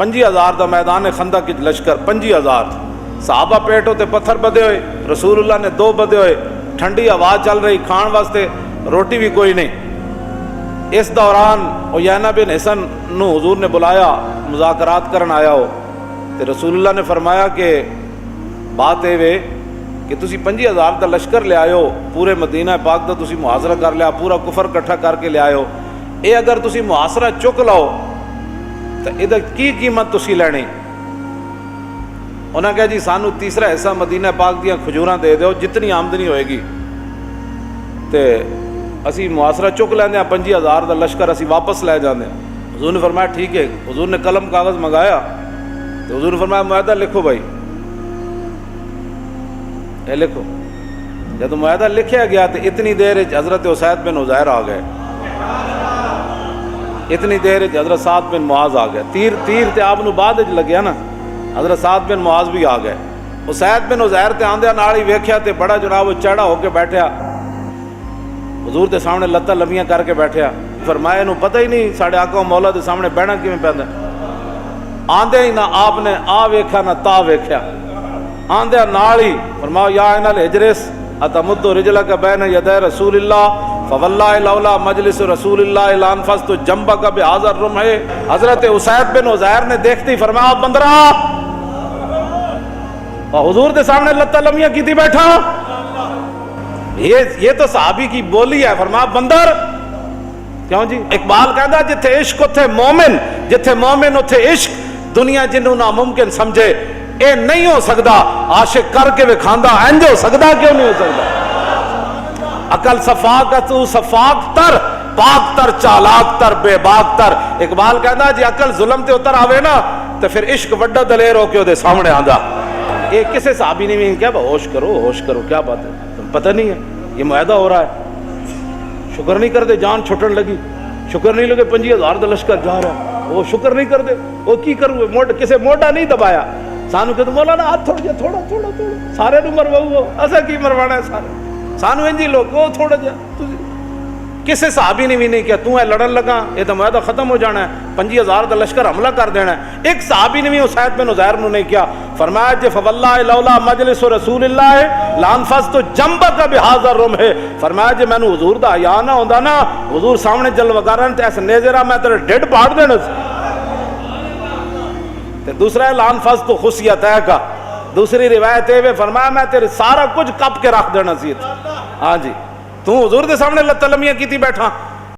25,000 دا میدان خندق وچ لشکر 25,000 صحابہ پیٹ ہوتے پتھر بدے ہوئے، رسول اللہ نے 2 بدے ہوئے، ٹھنڈی ہوا چل رہی، کھان واسطے روٹی بھی کوئی نہیں۔ اس دوران عیینہ بن حصن نو حضور نے بلایا، مذاکرات کرن آیا ہو، تے رسول اللہ نے فرمایا کہ بات اے وے کہ تسی 25,000 دا لشکر لے آئے ہو، پورے مدینہ پاک دا تسی محاصرہ کر لیا، پورا کفر کٹھا کر کے لے آئے ہو، اے اگر تسی محاصرہ چک لاؤ تو ادھر کی قیمت تسی لینی؟ انہاں کہا جی سانو تیسرا حصہ مدینہ پاک دیاں کھجوراں دے دیو، جتنی آمدنی ہوئے گی تے اسی محاصرہ چک لیندے ہیں، 25,000 دا لشکر اسی واپس لے جاندے ہیں۔ حضور نے فرمایا ٹھیک ہے۔ حضور نے قلم کاغذ منگایا تو حضور نے فرمایا معاہدہ لکھو بھائی، اے لکھو۔ جب معاہدہ لکھیا گیا تو اتنی دیر حضرت اسید بن عزیر آ گئے، اتنی دیر حضرت سعد بن معاذ آ گئے، تیر تے آپ نو بعد لگیا نا، حضرت سعد بن معاذ بھی آ گئے۔ اسید بن عزیر تے آندیا نال ہی ویکھیا تے بڑا جناب وہ چڑھا ہو کے بیٹھیا، حضور دے سامنے لتاں لمیاں کر کے بیٹھیا۔ فرمایا انہوں پتہ ہی نہیں ساڑھے آقا و مولا دے سامنے بہنا کیویں پیندا، آندے ہی نہ آپ نے آ ویکھیا نہ تا ویکھیا، آندیا نال ہی فرمایا یا ان الحجرس اتمد رجلک بین یدی رسول اللہ فواللہ لولا مجلس رسول اللہ لانفذت جنبک بہذا الرمح۔ حضرت اسید بن عزیر نے دیکھتے ہی فرمایا بندرا، اور حضور دے سامنے لتاں لمیاں کیتی بیٹھا، یہ تو صحابی کی بولی ہے۔ فرمایا بندر کیوں جی؟ اقبال کہندا جتھے عشق اتھے مومن، جتھے مومن اتھے عشق، دنیا جنوں ناممکن سمجھے اے نہیں ہو سکتا، عاشق کر کے وکھاندا انج ہو سکتا، کیوں نہیں ہو سکتا؟ عقل صفاقت صفاق تر، پاک تر، چالاک تر، بے باک تر۔ اقبال کہندا جی عقل ظلم تے اتر آوے نا تو پھر عشق وڈا دلیر ہو کے دے سامنے آندا۔ یہ کسے صحابی نے بھی کہا ہوش کرو ہوش کرو، کیا بات ہے، تم پتہ نہیں ہے یہ معاہدہ ہو رہا ہے، شکر نہیں کرتے، جان چھٹن لگی، شکر نہیں لگے 25,000 دا لشکر جا رہا ہے، وہ شکر نہیں کرتے، وہ کی کرو کسے موڈا نہیں دبایا، سانو کہ مولانا ہاتھ تھوڑا جا تھوڑا سارے نو مرواؤ، اسا کی مروانا ہے سارے سانو انجی لوگ وہ تھوڑا جا۔ کسے صحابی نے بھی نہیں کیا تو ہے لڑن لگا، یہ تو معاہدہ ختم ہو جانا ہے، 25,000 دا لشکر حملہ کر دینا ہے۔ ایک صحابی نے بھی اسید بن عزیر نے نہیں کیا، فرمایا جے فواللہ لولا مجلس رسول اللہ لانفذت جنبک بہذا الرمح۔ فرمایا جے مینوں حضور دا حیا نہ ہوندا نا، حضور سامنے جلوگارن تے ایسے نیزرا میں تیرے ڈھڈ پاڑ دینا سی۔ تے دوسرا ہے لانفذت خصیتک، دوسری روایت ہے فرمایا میں تیرے سارا کچھ کپ کے رکھ دینا سی۔ ہاں جی تو حضور دے سامنے لتاں لمیاں کیتی بیٹھا،